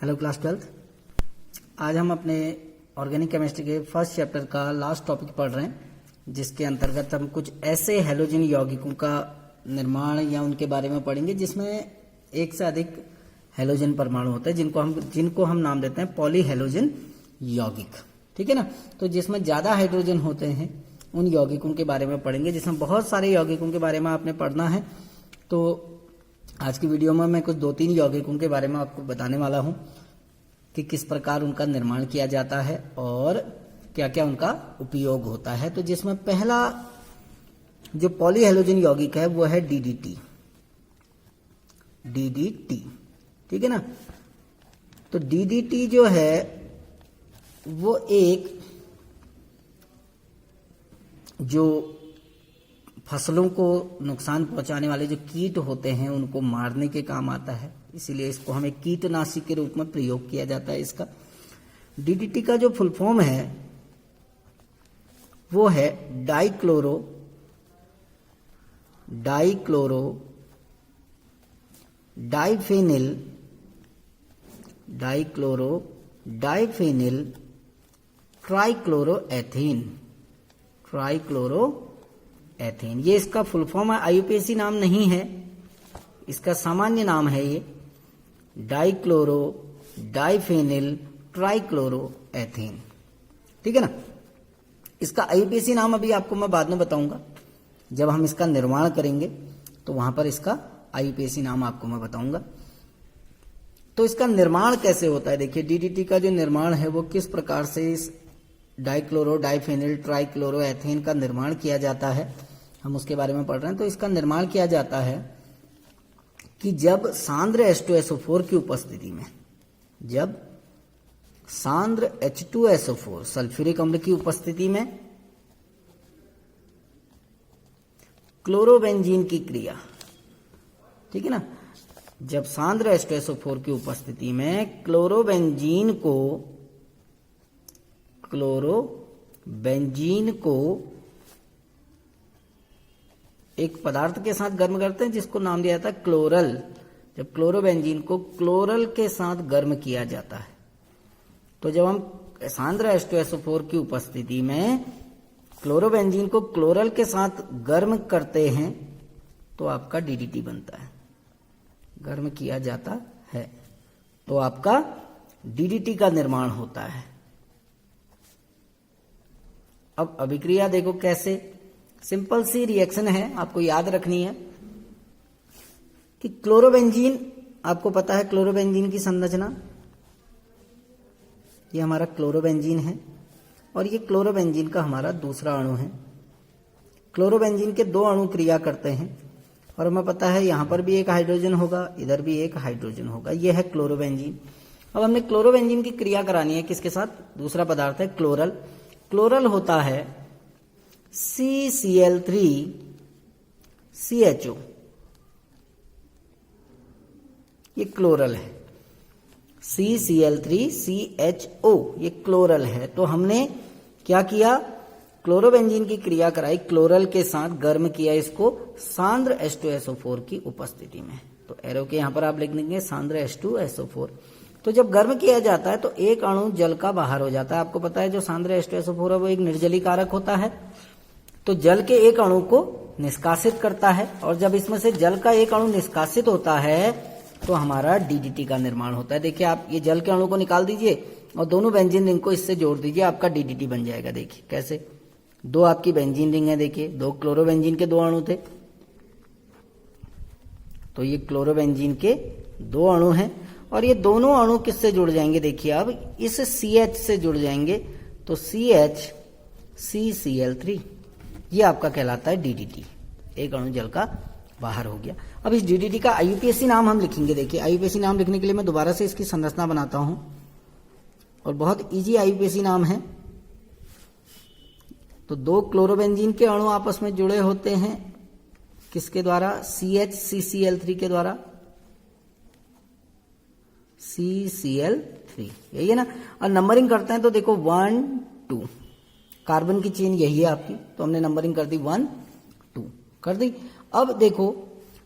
Hello class 12। आज हम अपने ऑर्गेनिक केमिस्ट्री के फर्स्ट चैप्टर का लास्ट टॉपिक पढ़ रहे हैं, जिसके अंतर्गत हम कुछ ऐसे हैलोजन यौगिकों का निर्माण या उनके बारे में पढ़ेंगे जिसमें एक से अधिक हैलोजन परमाणु होते हैं, जिनको हम नाम देते हैं पॉली हैलोजन यौगिक। ठीक है ना। तो जिसमें ज्यादा हाइड्रोजन होते हैं उन यौगिकों के बारे में पढ़ेंगे, जिसमें बहुत सारे यौगिकों के बारे में आपने पढ़ना है। तो आज की वीडियो में मैं कुछ 2-3 यौगिकों के बारे में आपको बताने वाला हूं कि किस प्रकार उनका निर्माण किया जाता है और क्या क्या उनका उपयोग होता है। तो जिसमें पहला जो पॉलीहैलोजन यौगिक है वो है डीडीटी। ठीक है ना। तो डीडीटी जो है वो एक जो फसलों को नुकसान पहुंचाने वाले जो कीट होते हैं उनको मारने के काम आता है, इसीलिए इसको हमें कीटनाशी के रूप में प्रयोग किया जाता है। इसका डीडीटी का जो फुल फॉर्म है वो है डाइक्लोरो डाइफेनिल ट्राइक्लोरोएथेन। ये इसका फुल फॉर्म है, आईयूपीएसी नाम नहीं है, इसका सामान्य नाम है ये डाइक्लोरो डाइफेनिल ट्राइक्लोरोएथेन। ठीक है ना। इसका आईयूपीएसी नाम अभी आपको मैं बाद में बताऊंगा, जब हम इसका निर्माण करेंगे तो वहां पर इसका आईयूपीएसी नाम आपको मैं बताऊंगा। तो इसका निर्माण कैसे होता है, देखिए डीडीटी का जो निर्माण है वो किस प्रकार से इस डाइक्लोरो डाइफेनिल ट्राइक्लोरोएथेन का निर्माण किया जाता है, हम उसके बारे में पढ़ रहे हैं। तो इसका निर्माण किया जाता है कि जब सांद्र H2SO4 की उपस्थिति में, जब सांद्र H2SO4 सल्फ्यूरिक अम्ल की उपस्थिति में क्लोरोबेंजीन की क्रिया, ठीक है ना, जब सांद्र H2SO4 की उपस्थिति में क्लोरोबेंजीन को एक पदार्थ के साथ गर्म करते हैं जिसको नाम दिया जाता है क्लोरल। जब क्लोरोबेंजीन को क्लोरल के साथ गर्म किया जाता है, तो जब हम सांद्र H2SO4 की उपस्थिति में क्लोरोबेंजीन को क्लोरल के साथ गर्म करते हैं तो आपका डीडीटी बनता है, गर्म किया जाता है तो आपका डीडीटी का निर्माण होता है। अब अभिक्रिया देखो कैसे, सिंपल सी रिएक्शन है, आपको याद रखनी है कि क्लोरोबेंजीन, आपको पता है क्लोरोबेंजीन की संरचना, ये हमारा क्लोरोबेंजीन है और ये क्लोरोबेंजीन का हमारा दूसरा अणु है। क्लोरोबेंजीन के 2 अणु क्रिया करते हैं और हमें पता है यहां पर भी एक हाइड्रोजन होगा, इधर भी एक हाइड्रोजन होगा, ये है क्लोरोबेंजीन। अब हमने क्लोरोबेंजीन की क्रिया करानी है किसके साथ, दूसरा पदार्थ है क्लोरल। क्लोरल होता है CCl3CHO, ये क्लोरल है, CCl3CHO ये क्लोरल है। तो हमने क्या किया, क्लोरोबेंजीन की क्रिया कराई, क्लोरल के साथ गर्म किया इसको सांद्र H2SO4 की उपस्थिति में। तो एरो के यहां पर आप लिख देंगे सांद्र H2SO4। तो जब गर्म किया जाता है तो एक अणु जल का बाहर हो जाता है। आपको पता है जो सांद्र H2SO4 है वो एक निर्जलीकारक होता है, तो जल के एक अणु को निष्कासित करता है और जब इसमें से जल का एक अणु निष्कासित होता है तो हमारा डीडीटी का निर्माण होता है। देखिए आप ये जल के अणु को निकाल दीजिए और दोनों बेंजीन रिंग को इससे जोड़ दीजिए, आपका डीडीटी बन जाएगा। देखिए कैसे, 2 आपकी बेंजीन रिंग है, देखिए 2 क्लोरोबेंजीन के 2 अणु थे, तो ये क्लोरोबेंजीन के 2 अणु हैं और ये दोनों अणु किससे जुड़ जाएंगे, देखिए अब इस CH से जुड़ जाएंगे, तो CH ये आपका कहलाता है डीडीटी, एक अणु जल का बाहर हो गया। अब इस डीडीटी का आईयूपीएसी नाम हम लिखेंगे। देखिए आईयूपीएसी नाम लिखने के लिए मैं दोबारा से इसकी संरचना बनाता हूं और बहुत इजी आईयूपीएसी नाम है। तो 2 क्लोरोबेंजीन के अणु आपस में जुड़े होते हैं किसके द्वारा, CHCCl3 के द्वारा, CCl3 यही है ना। और नंबरिंग करते हैं तो देखो 1 2, कार्बन की चेन यही है आपकी, तो हमने नंबरिंग कर दी 1 2 कर दी। अब देखो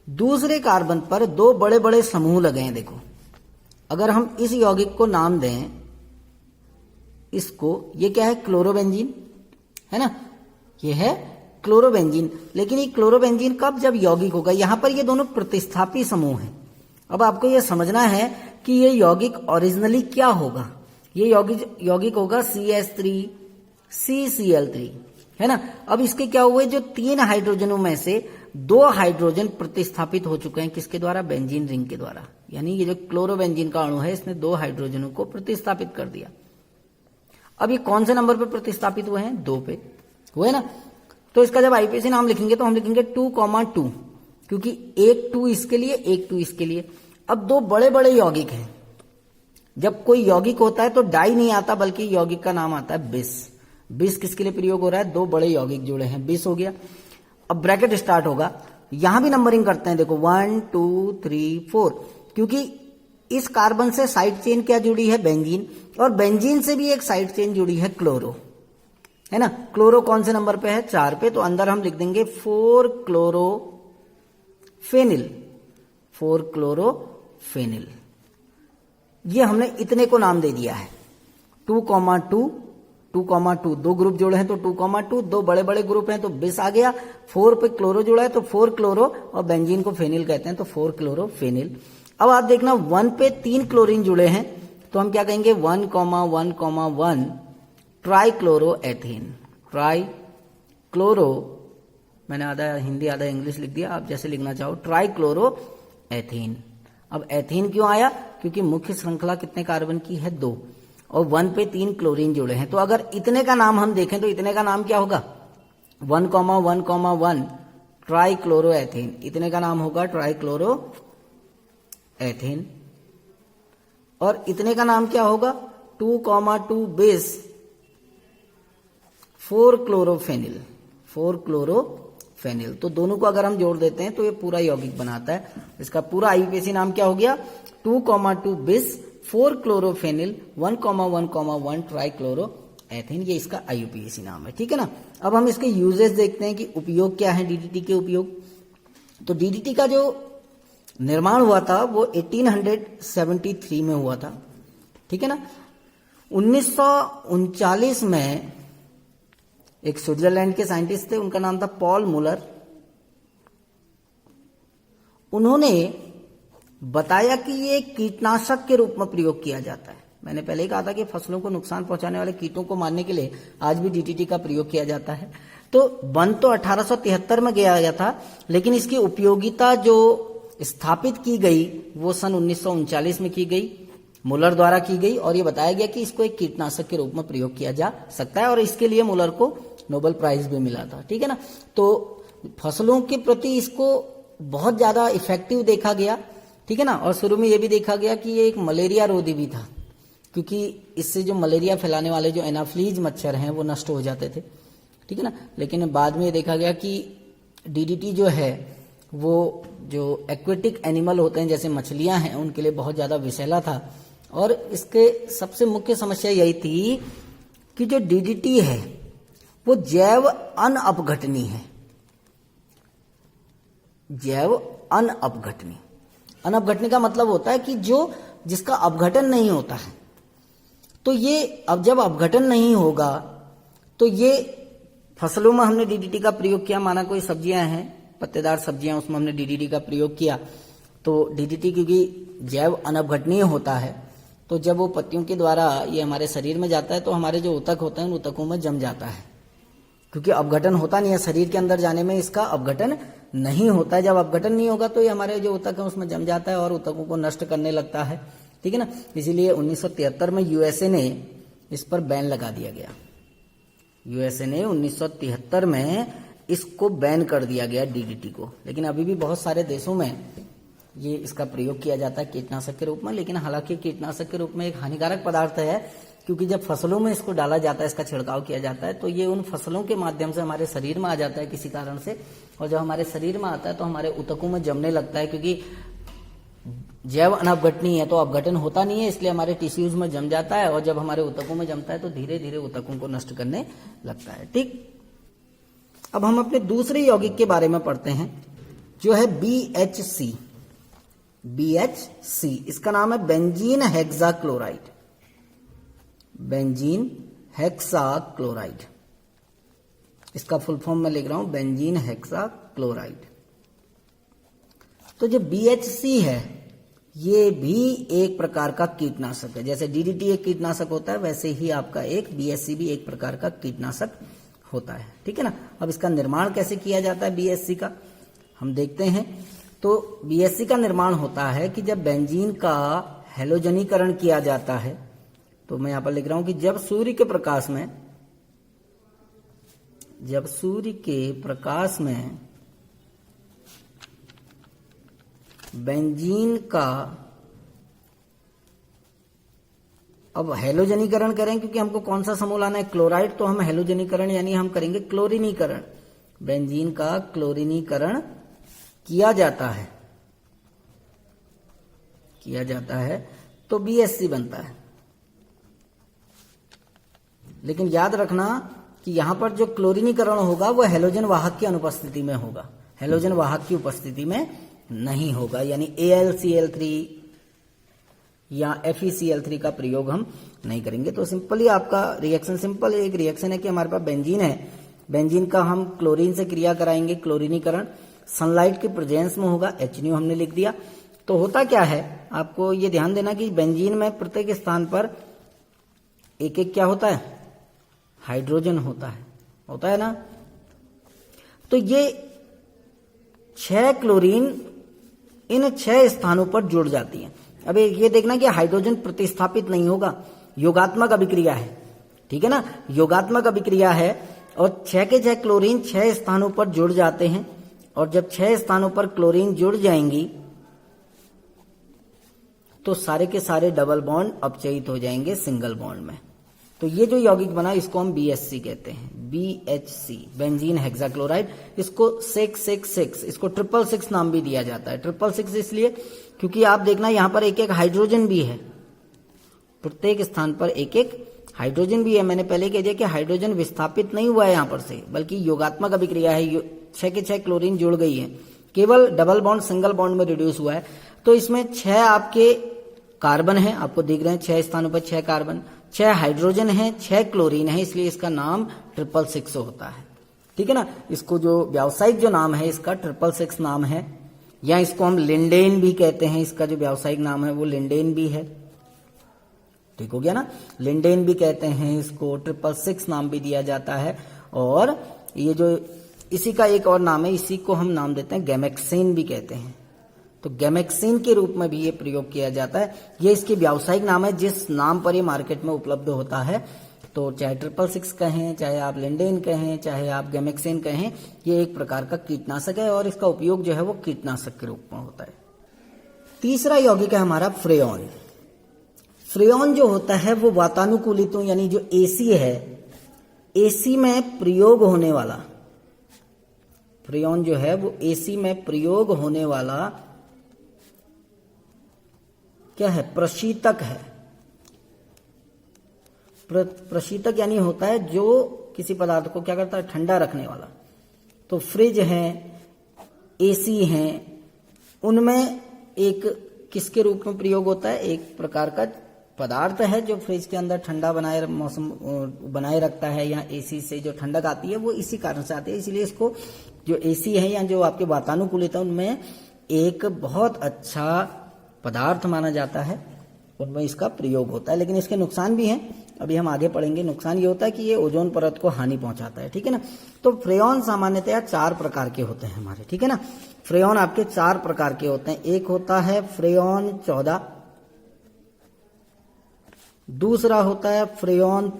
दूसरे कार्बन पर 2 बड़े बड़े समूह लगे हैं, देखो अगर हम इस यौगिक को नाम दें, इसको, ये क्या है, क्लोरोबेंजीन है ना, ये है क्लोरोबेंजीन। लेकिन ये क्लोरोबेंजीन कब, जब यौगिक होगा। यहां पर ये दोनों प्रतिस्थापी समूह हैं। अब आपको ये समझना है कि ये यौगिक ओरिजिनली क्या होगा। ये यौगिक होगा CH3CCl3, है ना। अब इसके क्या हुए, जो 3 हाइड्रोजनों में से 2 हाइड्रोजन प्रतिस्थापित हो चुके हैं, किसके द्वारा, बेंजीन रिंग के द्वारा। यानी ये जो क्लोरोबेंजीन का अणु है, इसने 2 हाइड्रोजनों को प्रतिस्थापित कर दिया। अब ये कौन से नंबर पे प्रतिस्थापित हुए हैं, 2 पे हुए ना। तो इसका जब आईपीएसी नाम लिखेंगे तो हम लिखेंगे 2,2, क्योंकि एक 2 इसके लिए, एक 2 इसके लिए। अब 2 बड़े बड़े यौगिक हैं। जब कोई यौगिक होता है तो डाई नहीं आता, बल्कि यौगिक का नाम आता है बिस। बिस किसके लिए प्रयोग हो रहा है, 2 बड़े यौगिक जुड़े हैं, बिस हो गया। अब ब्रैकेट स्टार्ट होगा, यहां भी नंबरिंग करते हैं, देखो 1 2 3 4, क्योंकि इस कार्बन से साइड चेन क्या जुड़ी है, बेंजीन, और बेंजीन से भी एक साइड चेन जुड़ी है, क्लोरो, है ना। क्लोरो कौन से नंबर पे है, 4 पे, तो अंदर हम लिख देंगे 4-क्लोरोफेनिल, 4-क्लोरोफेनिल। ये हमने इतने को नाम दे दिया है। 2,2, 2,2, 2 ग्रुप जोड़े हैं तो 2,2, 2 बड़े बड़े ग्रुप हैं तो बिस आ गया। 4 पे क्लोरो जुड़ा है तो 4-क्लोरो, और बेंजीन को फेनिल कहते हैं तो 4-क्लोरोफेनिल। अब आप देखना 1 पे 3 क्लोरीन जुड़े हैं तो हम क्या कहेंगे, 1,1,1 ट्राइक्लोरोएथेन। ट्राइक्लोरो, मैंने आधा हिंदी आधा इंग्लिश लिख दिया, आप जैसे लिखना चाहो, ट्राइक्लोरोएथेन। अब एथेन क्यों आया, क्योंकि मुख्य श्रृंखला कितने कार्बन की है, 2, और 1 पे 3 क्लोरीन जुड़े हैं। तो अगर इतने का नाम हम देखें तो इतने का नाम क्या होगा, 1,1,1 ट्राइक्लोरोएथेन, इतने का नाम होगा ट्राइक्लोरोएथेन। और इतने का नाम क्या होगा, 2,2 बेस 4-क्लोरोफेनिल, 4-क्लोरोफेनिल। तो दोनों को अगर हम जोड़ देते हैं तो ये पूरा यौगिक बनाता है। इसका पूरा आईयूपीएसी नाम क्या हो गया, 2,2 बेस 4-क्लोरोफेनिल 1,1,1 ट्राइक्लोरोएथेन। ये इसका आईयूपीएसी नाम है, ठीक है ना। अब हम इसके यूजेस देखते हैं कि उपयोग क्या है डीडीटी के उपयोग। तो डीडीटी का जो निर्माण हुआ था वो 1873 में हुआ था, ठीक है ना। 1939 में एक स्विट्जरलैंड के साइंटिस्ट थे, उनका नाम था पॉल मुलर। उन्होंने बताया कि ये कीटनाशक के रूप में प्रयोग किया जाता है। मैंने पहले ही कहा था कि फसलों को नुकसान पहुंचाने वाले कीटों को मारने के लिए आज भी डीडीटी का प्रयोग किया जाता है। तो बन तो 1873 में किया गया था, लेकिन इसकी उपयोगिता जो स्थापित की गई वो सन 1939 में की गई, मुलर द्वारा की गई, और ये बताया गया कि इसको एक कीटनाशक के रूप में प्रयोग किया जा सकता है, और इसके लिए मुलर को नोबेल प्राइज भी मिला था, ठीक है ना। तो फसलों के प्रति इसको बहुत ज्यादा इफेक्टिव देखा गया, ठीक है ना। और शुरू में ये भी देखा गया कि ये एक मलेरिया रोधी भी था, क्योंकि इससे जो मलेरिया फैलाने वाले जो एनाफ्लीज मच्छर हैं वो नष्ट हो जाते थे, ठीक है ना। लेकिन बाद में ये देखा गया कि डीडीटी जो है वो जो एक्वेटिक एनिमल होते हैं जैसे मछलियां हैं उनके लिए बहुत ज्यादा विषैला था। और इसके सबसे मुख्य समस्या यही थी कि जो डीडीटी है वो जैव अनअपघटनी है, जैव अनअपघटनी। अनअपघटनी का मतलब होता है कि जो जिसका अपघटन नहीं होता है। तो ये अब जब अपघटन नहीं होगा तो ये फसलों में हमने डीडीटी का प्रयोग किया, माना कोई सब्जियां हैं, पत्तेदार सब्जियां, उसमें हमने डीडीटी का प्रयोग किया। तो डीडीटी क्योंकि जैव अनअपघटनीय होता है, तो जब वो पत्तियों के द्वारा ये हमारे शरीर में जाता है तो हमारे जो ऊतक होते हैं उन ऊतकों में जम जाता है, क्योंकि अपघटन होता नहीं है, शरीर के अंदर जाने में इसका अपघटन नहीं होता है। जब अपघटन नहीं होगा तो ये हमारे जो ऊतक है उसमें जम जाता है और ऊतकों को नष्ट करने लगता है, ठीक है ना। इसीलिए 1973 में यूएसए ने इस पर बैन लगा दिया गया। यूएसए ने 1973 में इसको बैन कर दिया गया डीडीटी को। लेकिन अभी भी बहुत सारे देशों में ये इसका प्रयोग किया जाता है कीटनाशक के रूप में। लेकिन हालांकि कीटनाशक के रूप में एक हानिकारक पदार्थ है, क्योंकि जब फसलों में इसको डाला जाता है, इसका छिड़काव किया जाता है, तो ये उन फसलों के माध्यम से हमारे शरीर में आ जाता है किसी कारण से, और जब हमारे शरीर में आता है तो हमारे ऊतकों में जमने लगता है। क्योंकि जैव अनअपघटनीय है तो अपघटन होता नहीं है, इसलिए हमारे टिश्यूज में जम जाता है, और जब हमारे ऊतकों में जमता है तो धीरे धीरे ऊतकों को नष्ट करने लगता है, ठीक। अब हम अपने दूसरे यौगिक के बारे में पढ़ते हैं जो है BHC। BHC, इसका नाम है बेंजीन हेक्साक्लोराइड, बेंजीन हेक्साक्लोराइड, इसका फुल फॉर्म मैं लिख रहा हूं बेंजीन हेक्साक्लोराइड। तो जो BHC है ये भी एक प्रकार का कीटनाशक है। जैसे DDT एक कीटनाशक होता है वैसे ही आपका एक BHC भी एक प्रकार का कीटनाशक होता है, ठीक है ना। अब इसका निर्माण कैसे किया जाता है BHC का हम देखते हैं। तो BHC का निर्माण होता है कि जब बेंजीन का हैलोजनीकरण किया जाता है, तो मैं यहां पर लिख रहा हूं कि जब सूर्य के प्रकाश में बेंजीन का, अब हैलोजनीकरण करें क्योंकि हमको कौन सा समूह लाना है, क्लोराइड, तो हम हैलोजनीकरण यानी हम करेंगे क्लोरीनीकरण, बेंजीन का क्लोरीनीकरण किया जाता है तो BHC बनता है। लेकिन याद रखना कि यहां पर जो क्लोरीनीकरण होगा वो हैलोजन वाहक की अनुपस्थिति में होगा, हैलोजन वाहक की उपस्थिति में नहीं होगा, यानी AlCl3 या FeCl3 का प्रयोग हम नहीं करेंगे। तो सिंपली आपका रिएक्शन सिंपल एक रिएक्शन है कि हमारे पास बेंजीन है, बेंजीन का हम क्लोरीन से क्रिया कराएंगे, क्लोरीनीकरण सनलाइट के प्रेजेंस में होगा, HNO हमने लिख दिया। तो होता क्या है, आपको ये ध्यान देना कि बेंजीन में प्रत्येक स्थान पर एक एक क्या होता है, हाइड्रोजन होता है ना। तो ये 6 क्लोरीन इन 6 स्थानों पर जुड़ जाती हैं। अब ये देखना कि हाइड्रोजन प्रतिस्थापित नहीं होगा, योगात्मक अभिक्रिया है, ठीक है ना, योगात्मक अभिक्रिया है। और 6 के 6 क्लोरीन 6 स्थानों पर जुड़ जाते हैं, और जब 6 स्थानों पर क्लोरीन जुड़ जाएंगी तो सारे के सारे डबल बॉन्ड अपचयित हो जाएंगे सिंगल बॉन्ड में। तो ये जो यौगिक बना इसको हम BHC कहते हैं, BHC बेंजीन हेक्साक्लोराइड। इसको 666 इसको 666 नाम भी दिया जाता है। 666 इसलिए क्योंकि आप देखना यहां पर एक एक हाइड्रोजन भी है, प्रत्येक स्थान पर एक एक हाइड्रोजन भी है। मैंने पहले कह दिया कि हाइड्रोजन विस्थापित नहीं हुआ है यहां पर से, बल्कि योगात्मक अभिक्रिया है, 6 के 6 क्लोरीन जुड़ गई है, केवल डबल बॉन्ड सिंगल बॉन्ड में रिड्यूस हुआ है। तो इसमें 6 आपके कार्बन है, आपको दिख रहे हैं 6 स्थानों पर 6 कार्बन, 6 हाइड्रोजन है, 6 क्लोरीन है, इसलिए इसका नाम 666 होता है, ठीक है ना। इसको जो व्यावसायिक जो नाम है इसका 666 नाम है, या इसको हम लिंडेन भी कहते हैं, इसका जो व्यावसायिक नाम है वो लिंडेन भी है, ठीक हो गया ना, लिंडेन भी कहते हैं इसको, 666 नाम भी दिया जाता है। और ये जो इसी का एक और नाम है, इसी को हम नाम देते हैं गैमेक्सिन भी कहते हैं। तो गैमेक्सिन के रूप में भी ये प्रयोग किया जाता है, ये इसके व्यावसायिक नाम है जिस नाम पर ये मार्केट में उपलब्ध होता है। तो चाहे 666 कहें, चाहे आप लिंडेन कहें, चाहे आप गैमेक्सिन कहें, ये एक प्रकार का कीटनाशक है और इसका उपयोग जो है वो कीटनाशक के रूप में होता है। तीसरा यौगिक है हमारा फ्रेयॉन। फ्रेयॉन जो होता है वो वातानुकूलितों यानी जो AC है, AC में प्रयोग होने वाला, फ्रेयॉन जो है वो AC में प्रयोग होने वाला क्या है, प्रशीतक है। प्रशीतक यानी होता है जो किसी पदार्थ को क्या करता है, ठंडा रखने वाला। तो फ्रिज है, AC है, उनमें एक किसके रूप में प्रयोग होता है, एक प्रकार का पदार्थ है जो फ्रिज के अंदर ठंडा मौसम बनाए रखता है, या AC से जो ठंडक आती है वो इसी कारण से आती है। इसलिए इसको जो AC है या जो आपके वातानुकूलित है उनमें एक बहुत अच्छा पदार्थ माना जाता है, उनमें इसका प्रयोग होता है। लेकिन इसके नुकसान भी हैं, अभी हम आगे पढ़ेंगे। नुकसान ये होता है कि ये ओजोन परत को हानि पहुंचाता है, ठीक है ना। तो फ्रेयॉन सामान्यतया 4 प्रकार के होते हैं हमारे, ठीक है ना। फ्रेयॉन आपके 4 प्रकार के होते हैं। एक होता है फ्रेयॉन 14, दूसरा होता है फ्रेयॉन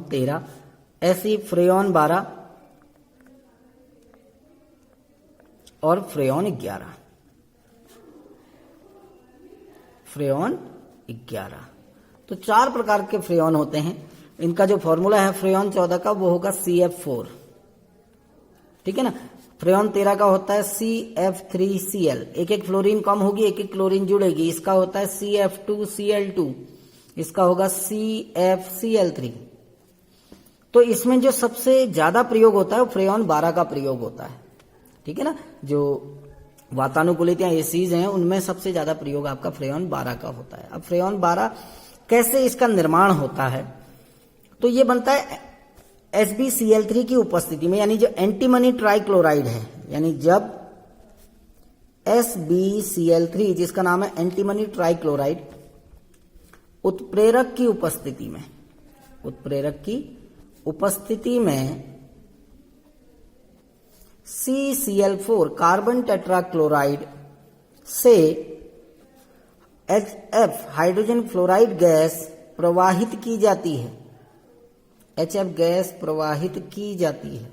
13, ऐसी फ्रेयॉन 12 और फ्रेयॉन 11। तो 4 प्रकार के फ्रेयॉन होते हैं। इनका जो फॉर्मूला है फ्रेयॉन 14 का वो होगा CF4, ठीक है ना। फ्रेयॉन 13 का होता है CF3Cl, एक एक फ्लोरीन कम होगी, एक एक क्लोरीन जुड़ेगी, इसका होता है CF2Cl2, इसका होगा CFCl3। तो इसमें जो सबसे ज्यादा प्रयोग होता है वो फ्रेयॉन 12 का प्रयोग होता है। ठीक है ना। जो वातानुकूलित या एसीज हैं उनमें सबसे ज्यादा प्रयोग आपका फ्रेयॉन 12 का होता है। अब फ्रेयॉन 12 कैसे इसका निर्माण होता है, तो ये बनता है SbCl3 की उपस्थिति में, यानी जो एंटीमनी ट्राइक्लोराइड है, यानी जब SbCl3 जिसका नाम है एंटीमनी ट्राइक्लोराइड उत्प्रेरक की उपस्थिति में CCl4 कार्बन टेट्राक्लोराइड से HF हाइड्रोजन फ्लोराइड गैस प्रवाहित की जाती है, HF गैस प्रवाहित की जाती है,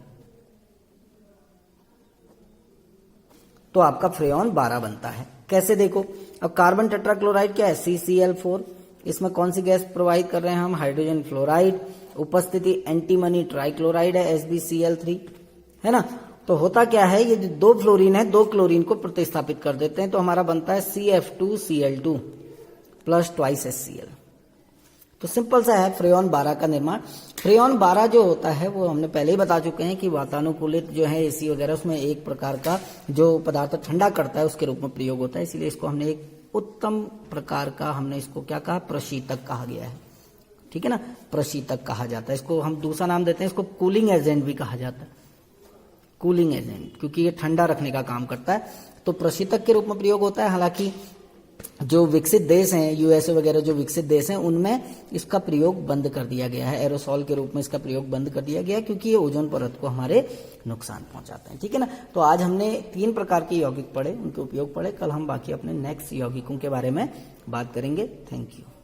तो आपका फ्रेयॉन 12 बनता है। कैसे देखो, अब कार्बन टेट्राक्लोराइड क्या है, CCl4, इसमें कौन सी गैस प्रवाहित कर रहे हैं हम, हाइड्रोजन फ्लोराइड, उपस्थिति एंटीमनी ट्राइक्लोराइड है SbCl3, है ना। तो होता क्या है, ये जो 2 फ्लोरीन है 2 क्लोरीन को प्रतिस्थापित कर देते हैं, तो हमारा बनता है CF2Cl2 प्लस ट्वाइस HCl। तो सिंपल सा है फ्रेयॉन 12 का निर्माण। फ्रेयॉन 12 जो होता है वो हमने पहले ही बता चुके हैं कि वातानुकूलित जो है एसी वगैरह, उसमें एक प्रकार का जो पदार्थ ठंडा करता है उसके रूप में प्रयोग होता है, इसीलिए इसको हमने एक उत्तम प्रकार का, हमने इसको क्या कहा, प्रशीतक कहा गया है, ठीक है ना, प्रशीतक कहा जाता है इसको। हम दूसरा नाम देते हैं इसको, कूलिंग एजेंट भी कहा जाता है, कूलिंग एजेंट, क्योंकि ये ठंडा रखने का काम करता है, तो प्रशीतक के रूप में प्रयोग होता है। हालांकि जो विकसित देश हैं, यूएसए वगैरह जो विकसित देश हैं, उनमें इसका प्रयोग बंद कर दिया गया है, एरोसॉल के रूप में इसका प्रयोग बंद कर दिया गया है, क्योंकि ये ओजोन परत को हमारे नुकसान पहुंचाते हैं, ठीक है ना। तो आज हमने 3 प्रकार के यौगिक पढ़े, उनके उपयोग पढ़े, कल हम बाकी अपने नेक्स्ट यौगिकों के बारे में बात करेंगे। Thank you.